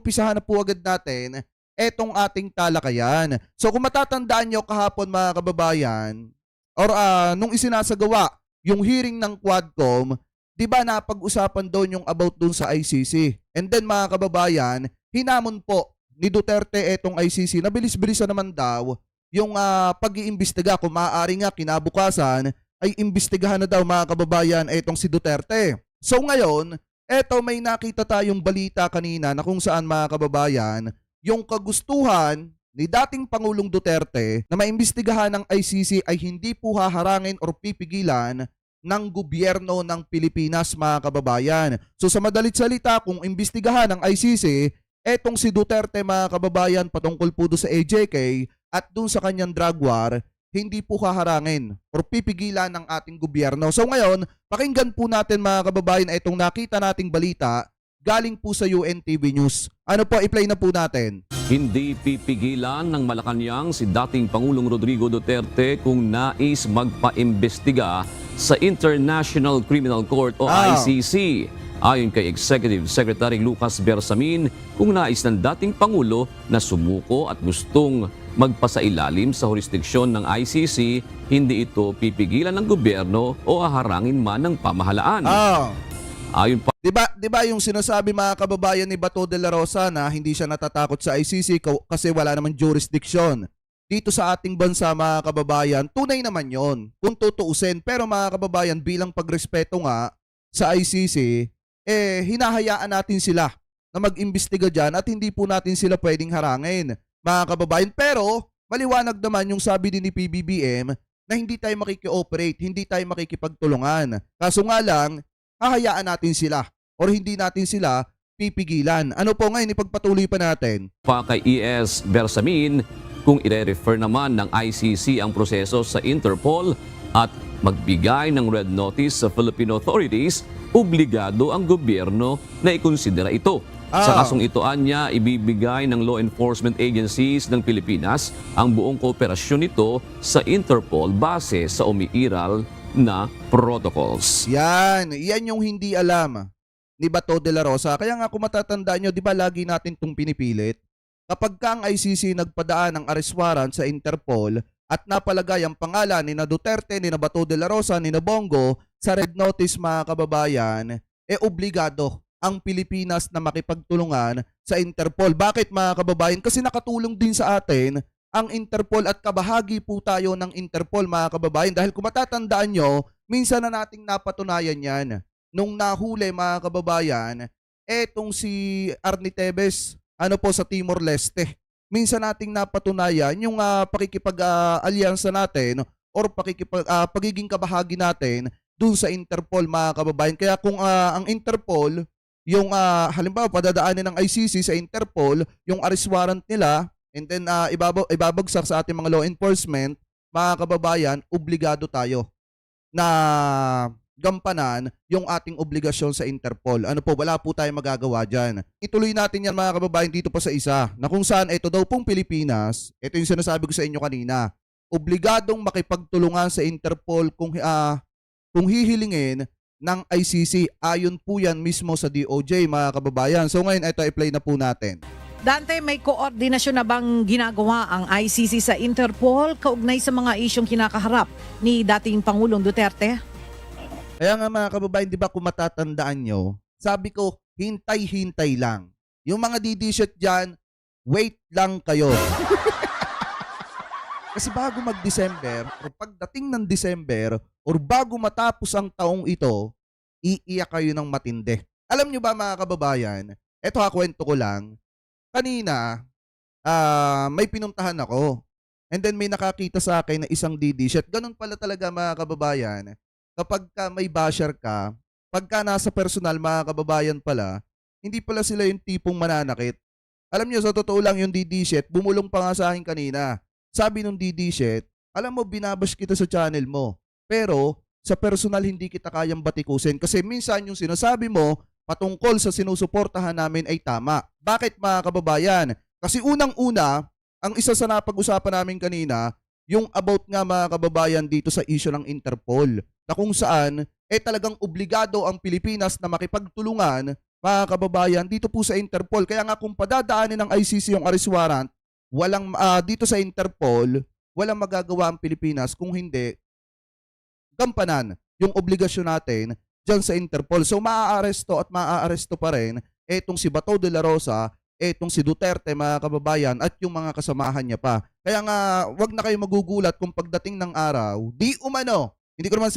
umpisahan na po agad natin etong ating talakayan. So kung matatandaan nyo kahapon mga kababayan, or nung isinasagawa yung hearing ng Quadcom, di ba napag-usapan doon yung about doon sa ICC. And then mga kababayan, hinamon po ni Duterte etong ICC na bilis-bilisan naman daw yung pag-iimbestiga. Kung maaari nga kinabukasan ay imbestigahan na daw mga kababayan etong si Duterte. So ngayon, eto may nakita tayong balita kanina na kung saan mga kababayan, yung kagustuhan ni dating Pangulong Duterte na maimbestigahan ng ICC ay hindi po haharangin o pipigilan ng gobyerno ng Pilipinas mga kababayan. So sa madalit salita, kung imbestigahan ng ICC, etong si Duterte mga kababayan patungkol po doon sa AJK at doon sa kanyang drug war, hindi po haharangin o pipigilan ng ating gobyerno. So ngayon, pakinggan po natin mga kababayan itong nakita nating balita galing po sa UNTV News. Ano po, i-play na po natin. Hindi pipigilan ng Malacanang si dating Pangulong Rodrigo Duterte kung nais magpaimbestiga sa International Criminal Court o ICC. Ayon kay Executive Secretary Lucas Bersamin, kung nais ng dating Pangulo na sumuko at gustong magpasailalim sa jurisdiksyon ng ICC, hindi ito pipigilan ng gobyerno o haharangin man ng pamahalaan. Ayon pa, Di ba yung sinasabi mga kababayan ni Bato de la Rosa na hindi siya natatakot sa ICC kasi wala namang jurisdiction. Dito sa ating bansa mga kababayan, tunay naman yon kung tutuusin. Pero mga kababayan, bilang pagrespeto nga sa ICC, hinahayaan natin sila na mag-imbestiga dyan at hindi po natin sila pwedeng harangin mga kababayan. Pero maliwanag naman yung sabi din ni PBBM na hindi tayo makiki-operate, hindi tayo makikipagtulungan. Kaso nga lang, hahayaan natin sila or hindi natin sila pipigilan. Ano po ngayon, ipagpatuloy pa natin. pa kay ES Bersamin, kung ire-refer naman ng ICC ang proseso sa Interpol at magbigay ng red notice sa Philippine authorities, obligado ang gobyerno na ikonsidera ito. Sa kasong ito anya, ibibigay ng law enforcement agencies ng Pilipinas ang buong kooperasyon nito sa Interpol base sa umiiral na protocols. Yan yung hindi alam ni Bato de la Rosa. Kaya nga kung matatandaan nyo, di ba lagi natin itong pinipilit? Kapag ka ang ICC nagpadaan ng arrest warrant sa Interpol at napalagay ang pangalan ni na Duterte, ni na Bato de la Rosa, ni na Bongo sa red notice mga kababayan, obligado ang Pilipinas na makipagtulungan sa Interpol. Bakit mga kababayan? Kasi nakatulong din sa atin ang Interpol at kabahagi po tayo ng Interpol mga kababayan. Dahil kung matatandaan nyo, minsan na nating napatunayan yan. Nung nahuli mga kababayan, etong si Arnie Tevez, sa Timor-Leste. Minsan nating napatunayan yung pakikipag-alyansa natin or pagiging kabahagi natin dun sa Interpol mga kababayan. Kaya kung ang Interpol, yung halimbawa padadaanin ng ICC sa Interpol, yung arrest warrant nila, and then ibabagsak sa ating mga law enforcement, mga kababayan, obligado tayo na gampanan yung ating obligasyon sa Interpol. Ano po, wala po tayong magagawa dyan. Ituloy natin yan mga kababayan dito pa sa isa, na kung saan ito daw pong Pilipinas, ito yung sinasabi ko sa inyo kanina, obligadong makipagtulungan sa Interpol kung hihilingin ng ICC. Ayon po yan mismo sa DOJ mga kababayan. So ngayon, ito i-play na po natin. Dante, may koordinasyon na bang ginagawa ang ICC sa Interpol kaugnay sa mga isyong kinakaharap ni dating Pangulong Duterte? Kaya nga mga kababayan, di ba kung matatandaan nyo, sabi ko, hintay-hintay lang. Yung mga didishot dyan, wait lang kayo. Kasi bago mag-December, o pagdating ng December, or bago matapos ang taong ito, iiyak kayo ng matindi. Alam nyo ba mga kababayan, eto kwento ko lang, kanina, may pinuntahan ako. And then may nakakita sa akin na isang didishot. Ganun pala talaga mga kababayan. Kapag may basher ka, pagka nasa personal mga kababayan pala, hindi pala sila yung tipong mananakit. Alam nyo, sa totoo lang yung didishot, bumulong pa nga sa akin kanina. Sabi nung didishot, alam mo, binabash kita sa channel mo. Pero sa personal hindi kita kayang batikusin kasi minsan yung sinasabi mo patungkol sa sinusuportahan namin ay tama. Bakit mga kababayan? Kasi unang-una, ang isa sa napag-usapan namin kanina, yung about nga mga kababayan dito sa issue ng Interpol, na kung saan talagang obligado ang Pilipinas na makipagtulungan mga kababayan, dito po sa Interpol. Kaya nga kung padadaanin ng ICC yung arrest warrant, dito sa Interpol, walang magagawa ang Pilipinas kung hindi gampanan yung obligasyon natin dyan sa Interpol. So maaaresto at maaaresto pa rin etong si Bato de la Rosa, etong si Duterte, mga kababayan, at yung mga kasamahan niya pa. Kaya nga, wag na kayo magugulat kung pagdating ng araw, di umano, hindi ko naman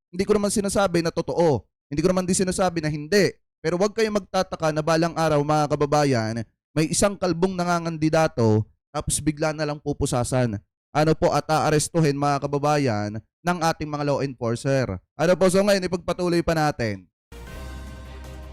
hindi ko naman sinasabi na totoo. Hindi ko naman din sinasabi na hindi. Pero wag kayo magtataka na balang araw, mga kababayan, may isang kalbong nangangandidato tapos bigla na lang pupusasan. Ano po, at aarestuhin, mga kababayan, ng ating mga law enforcer. Ano po, so ngayon ipagpatuloy pa natin.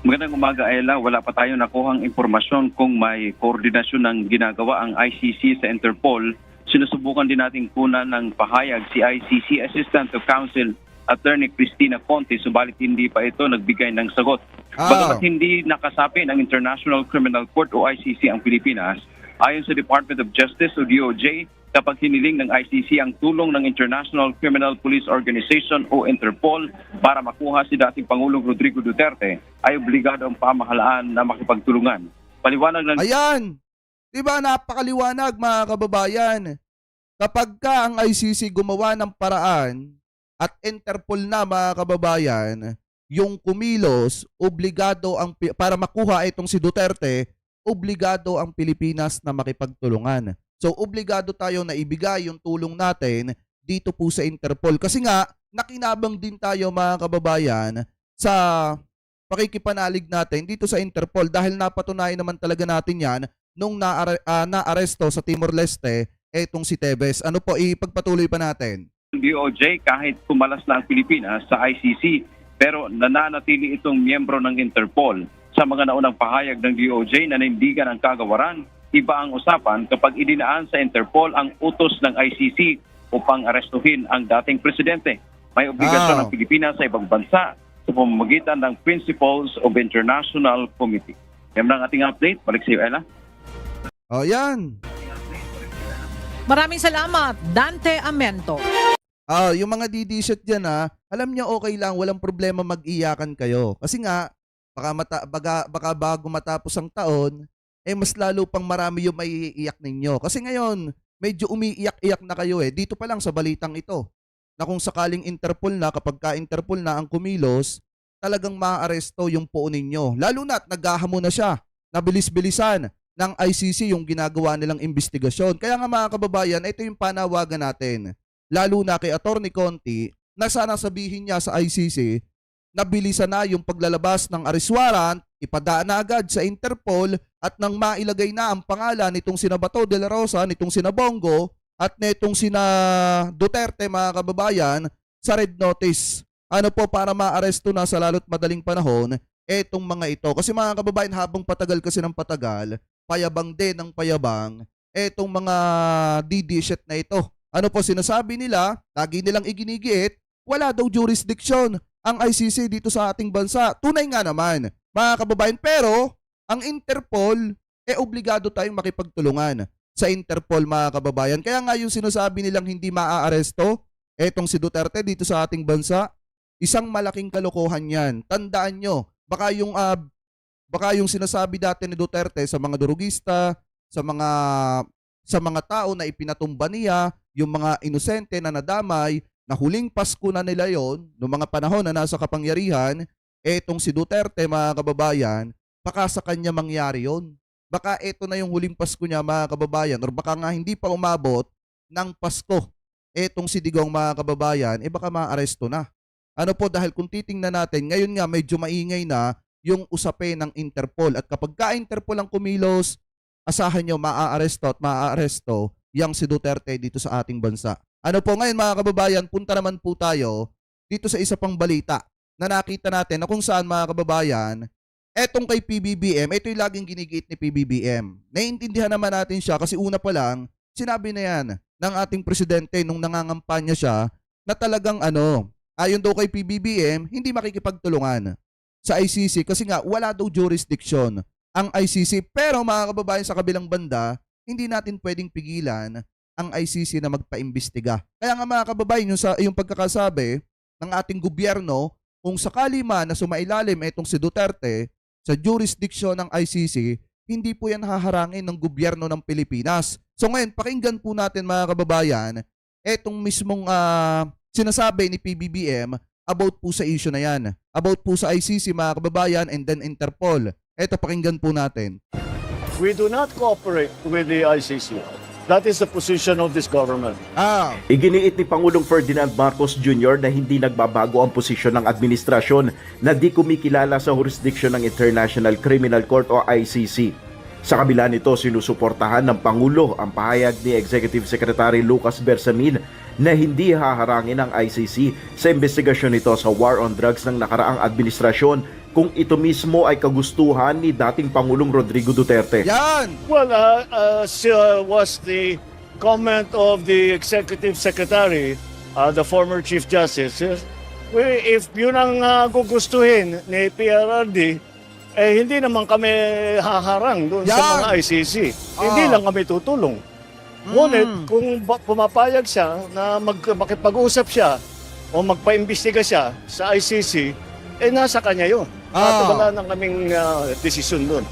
Magandang umaga, Ella. Wala pa tayong nakuhang impormasyon kung may koordinasyon ng ginagawa ang ICC sa Interpol. Sinusubukan din natin kunan ng pahayag si ICC Assistant to Counsel Attorney Cristina Conte, subalit hindi pa ito nagbigay ng sagot. Bagamat hindi nakasapi ng International Criminal Court o ICC ang Pilipinas, ayon sa Department of Justice o DOJ, kapag hiniling ng ICC ang tulong ng International Criminal Police Organization o Interpol para makuha si dating Pangulong Rodrigo Duterte, ay obligado ang pamahalaan na makipagtulungan. Paliwanag ng... Ayan! Diba, napakaliwanag, mga kababayan. Kapag ka ang ICC gumawa ng paraan at Interpol na, mga kababayan, yung kumilos, obligado para makuha itong si Duterte, obligado ang Pilipinas na makipagtulungan. So, obligado tayo na ibigay yung tulong natin dito po sa Interpol. Kasi nga, nakinabang din tayo, mga kababayan, sa pakikipanalig natin dito sa Interpol dahil napatunayan naman talaga natin yan nung naaresto sa Timor-Leste etong si Tevez. Ano po, ipagpatuloy pa natin. DOJ, kahit kumalas na ang Pilipinas sa ICC, pero nananatili itong miyembro ng Interpol. Sa mga naunang pahayag ng DOJ na naindigan ang kagawaran, iba ang usapan kapag idinaan sa Interpol ang utos ng ICC upang arestuhin ang dating presidente. May obligasyon ng Pilipinas sa ibang bansa sa pamamagitan ng Principles of International Committee. Yan ang ating update. Balik sa iyo, Ella. O, yan. Maraming salamat, Dante Amento. Yung mga DD-shot dyan, alam niyo okay lang, walang problema mag-iyakan kayo. Kasi nga, baka bago matapos ang taon, mas lalo pang marami yung may iiyak ninyo. Kasi ngayon, medyo umiiyak-iyak na kayo dito pa lang sa balitang ito. Na kung sakaling Interpol na, kapag ka-Interpol na ang kumilos, talagang maaaresto yung puo ninyo. Lalo na't naghahamon na siya, nabilis-bilisan ng ICC yung ginagawa nilang investigasyon. Kaya nga, mga kababayan, ito yung panawagan natin. Lalo na kay Attorney Conte, na sana sabihin niya sa ICC, nabilisan na yung paglalabas ng arrest warrant, ipadaan na agad sa Interpol at nang mailagay na ang pangalan nitong sina Bato de la Rosa, nitong sina Bongo at nitong sina Duterte, mga kababayan, sa red notice. Ano po, para maaresto na sa lalo't madaling panahon etong mga ito. Kasi, mga kababayan, habang patagal kasi ng patagal, payabang din ng payabang etong mga DD-shit na ito. Ano po sinasabi nila, lagi nilang iginigiit, wala daw jurisdiction ang ICC dito sa ating bansa. Tunay nga naman, mga kababayan, pero ang Interpol, obligado tayong makipagtulungan sa Interpol, mga kababayan. Kaya nga yung sinasabi nilang hindi maaaresto, etong si Duterte dito sa ating bansa, isang malaking kalokohan yan. Tandaan nyo, baka yung sinasabi dati ni Duterte sa mga durugista, sa mga tao na ipinatumba niya, yung mga inosente na nadamay, na huling Pasko na nila yon, noong mga panahon na nasa kapangyarihan, etong si Duterte, mga kababayan, baka sa kanya mangyari yon. Baka eto na yung huling Pasko niya, mga kababayan, or baka nga hindi pa umabot ng Pasko etong si Digong, mga kababayan, baka maaresto na. Ano po, dahil kung titingnan natin, ngayon nga medyo maingay na yung usapin ng Interpol. At kapag ka-Interpol ang kumilos, asahan nyo maaaresto at maaaresto yang si Duterte dito sa ating bansa. Ano po ngayon, mga kababayan, punta naman po tayo dito sa isa pang balita na nakita natin na kung saan, mga kababayan, etong kay PBBM, ito yung laging ginigiit ni PBBM. Naiintindihan naman natin siya kasi una pa lang, sinabi na yan ng ating presidente nung nangangampanya siya na talagang ayon daw kay PBBM, hindi makikipagtulungan sa ICC kasi nga wala daw jurisdiction ang ICC. Pero, mga kababayan, sa kabilang banda, hindi natin pwedeng pigilan ang ICC na magpaimbestiga. Kaya nga, mga kababayan, yung pagkakasabi ng ating gobyerno kung sakali man na sumailalim itong si Duterte sa jurisdiction ng ICC, hindi po yan haharangin ng gobyerno ng Pilipinas. So ngayon, pakinggan po natin mga kababayan, etong mismong sinasabi ni PBBM about po sa issue na yan. About po sa ICC mga kababayan and then Interpol. Eto, pakinggan po natin. We do not cooperate with the ICC. That is the position of this government. Iginiit ni Pangulong Ferdinand Marcos Jr. na hindi nagbabago ang posisyon ng administrasyon na di kumikilala sa jurisdiction ng International Criminal Court o ICC. Sa kabila nito, sinusuportahan ng Pangulo ang pahayag ni Executive Secretary Lucas Bersamin na hindi haharangin ng ICC sa investigasyon nito sa war on drugs ng nakaraang administrasyon kung ito mismo ay kagustuhan ni dating Pangulong Rodrigo Duterte. Yan! Well, was the comment of the Executive Secretary, the former Chief Justice. If yun ang gugustuhin ni PRRD, hindi naman kami haharang doon sa mga ICC. Hindi lang kami tutulong. Ngunit kung pumapayag siya na makipag-usap siya o magpaimbestiga siya sa ICC, nasa kanya yun. At wala nang kaming desisyon doon.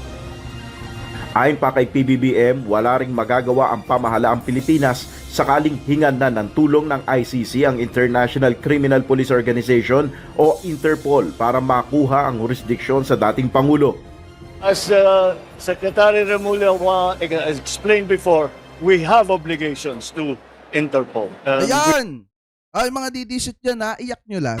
Ayon pa kay PBBM, wala ring magagawa ang pamahalaang Pilipinas sakaling hingan na ng tulong ng ICC ang International Criminal Police Organization o Interpol para makuha ang jurisdiksyon sa dating Pangulo. As Secretary Remulla explained before, we have obligations to Interpol. Ayan! Ay, mga didisit dyan ha, iyak nyo lang.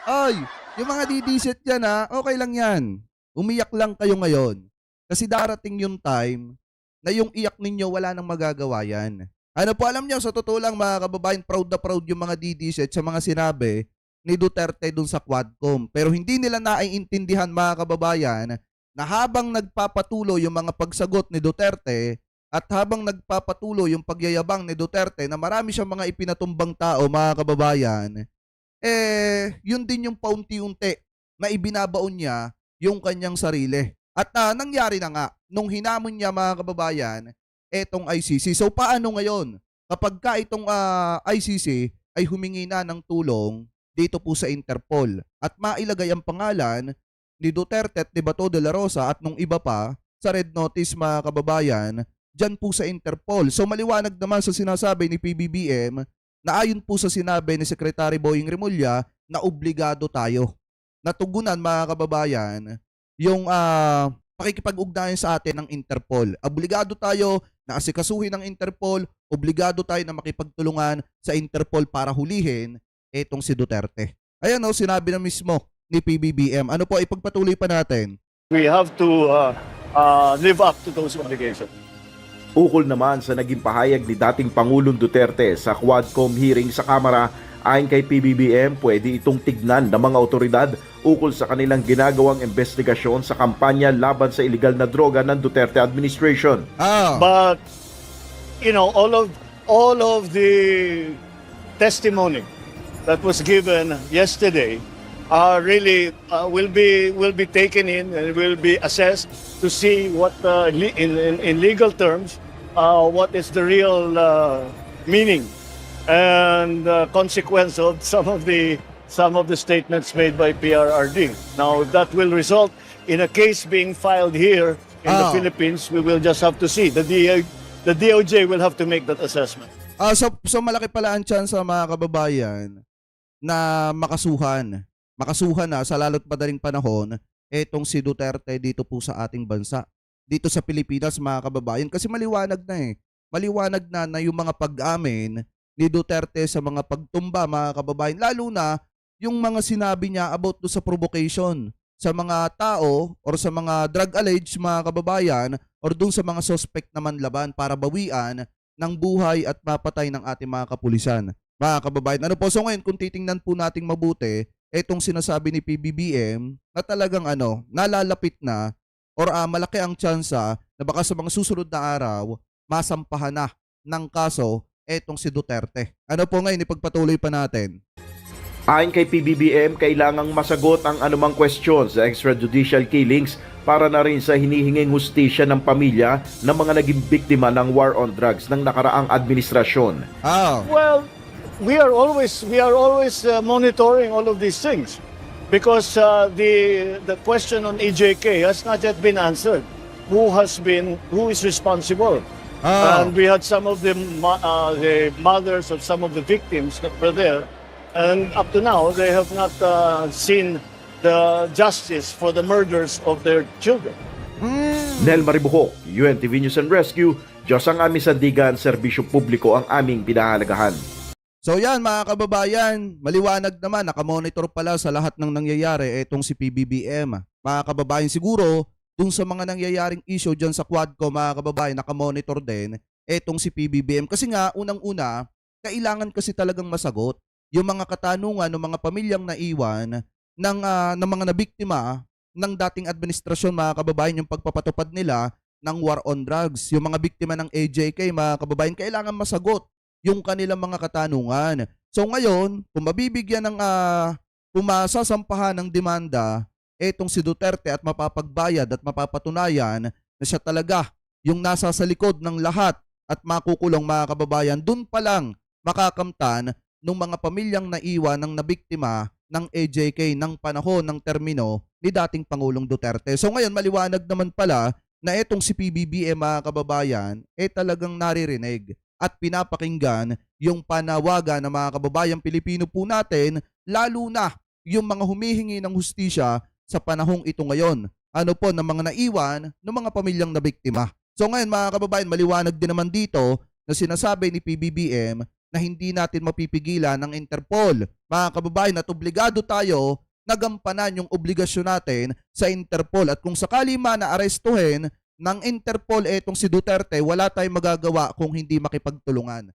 Ay, yung mga didisit dyan ha, okay lang yan. Umiyak lang kayo ngayon. Kasi darating yung time na yung iyak ninyo wala nang magagawa yan. Ano po, alam nyo, sa totoo lang mga kababayan, proud na proud yung mga didisit sa mga sinabi ni Duterte dun sa Quadcom. Pero hindi nila naiintindihan mga kababayan na habang nagpapatuloy yung mga pagsagot ni Duterte at habang nagpapatuloy yung pagyayabang ni Duterte na marami siyang mga ipinatumbang tao mga kababayan, yun din yung paunti-unti na ibinabaon niya yung kanyang sarili. At nangyari na nga, nung hinamon niya mga kababayan, etong ICC. So paano ngayon? Kapag ka itong ICC ay humingi na ng tulong dito po sa Interpol at mailagay ang pangalan ni Duterte at ni Bato de la Rosa at nung iba pa sa red notice mga kababayan, dyan po sa Interpol. So maliwanag naman sa sinasabi ni PBBM na ayon po sa sinabi ni Secretary Boying Remulla na obligado tayo natugunan mga kababayan yung pakikipag-ugnayan sa atin ng Interpol. Obligado tayo na asikasuhin ng Interpol, obligado tayo na makipagtulungan sa Interpol para hulihin etong si Duterte. Ayan o, sinabi na mismo ni PBBM. Ano po, ipagpatuloy pa natin. We have to live up to those obligations. Ukol naman sa naging pahayag ni dating Pangulong Duterte sa Quadcom hearing sa Kamara, ayon kay PBBM, pwede itong tignan ng mga otoridad ukol sa kanilang ginagawang investigasyon sa kampanya laban sa iligal na droga ng Duterte administration. But all of the testimony that was given yesterday really will be taken in and will be assessed to see what in legal terms what is the real meaning and consequence of some of the statements made by PRRD. Now, if that will result in a case being filed here in the Philippines, we will just have to see. The DOJ will have to make that assessment. So malaki pala ang chance mga kababayan na makasuhan na sa lalo't madaling panahon etong si Duterte dito po sa ating bansa. Dito sa Pilipinas mga kababayan. Kasi maliwanag na yung mga pag-amin ni Duterte sa mga pagtumba mga kababayan. Lalo na yung mga sinabi niya about do sa provocation sa mga tao or sa mga drug alleged mga kababayan or dun sa mga suspect naman laban para bawian ng buhay at mapatay ng ating mga kapulisan. Mga kababayan, ano po? So ngayon kung titingnan po nating mabuti, etong sinasabi ni PBBM na talagang nalalapit na or malaki ang tsansa na baka sa mga susunod na araw masampahan na ng kaso etong si Duterte. Ano po ngayon, ipagpatuloy pa natin. Ayon kay PBBM, kailangang masagot ang anumang question sa extrajudicial killings para na rin sa hinihinging hustisya ng pamilya ng mga naging biktima ng war on drugs ng nakaraang administrasyon. Well, we are always monitoring all of these things because the question on EJK has not yet been answered. Who is responsible? And we had some of the mothers of some of the victims that were there, and up to now they have not seen the justice for the murders of their children. Nel Maribuhok, UNTV News and Rescue, Diyos ang aming sandigan, serbisyo publiko ang aming pinahalagahan. So yan mga kababayan, maliwanag naman, nakamonitor pala sa lahat ng nangyayari itong si PBBM. Mga kababayan, siguro dun sa mga nangyayaring issue dyan sa Quadco, mga kababayan, nakamonitor din itong si PBBM. Kasi nga, unang-una, kailangan kasi talagang masagot yung mga katanungan ng mga pamilyang naiwan ng mga nabiktima ng dating administrasyon, mga kababayan, yung pagpapatupad nila ng war on drugs. Yung mga biktima ng AJK, mga kababayan, kailangan masagot yung kanilang mga katanungan. So ngayon, kung mabibigyan ng masasampahan ng demanda etong si Duterte at mapapagbayad at mapapatunayan na siya talaga yung nasa sa likod ng lahat at makukulong, mga kababayan, dun pa lang makakamtan ng mga pamilyang naiwan ng nabiktima ng AJK ng panahon ng termino ni dating Pangulong Duterte. So ngayon, maliwanag naman pala na etong si PBBM, mga kababayan, talagang naririnig at pinapakinggan yung panawagan ng mga kababayang Pilipino po natin, lalo na yung mga humihingi ng hustisya sa panahong ito ngayon. Ano po, ng mga naiwan ng mga pamilyang nabiktima. So ngayon, mga kababayan, maliwanag din naman dito na sinasabi ni PBBM na hindi natin mapipigilan ng Interpol. Mga kababayan, at obligado tayo na gampanan yung obligasyon natin sa Interpol. At kung sakali man na arestuhin ng Interpol etong si Duterte, wala tayong magagawa kung hindi makipagtulungan.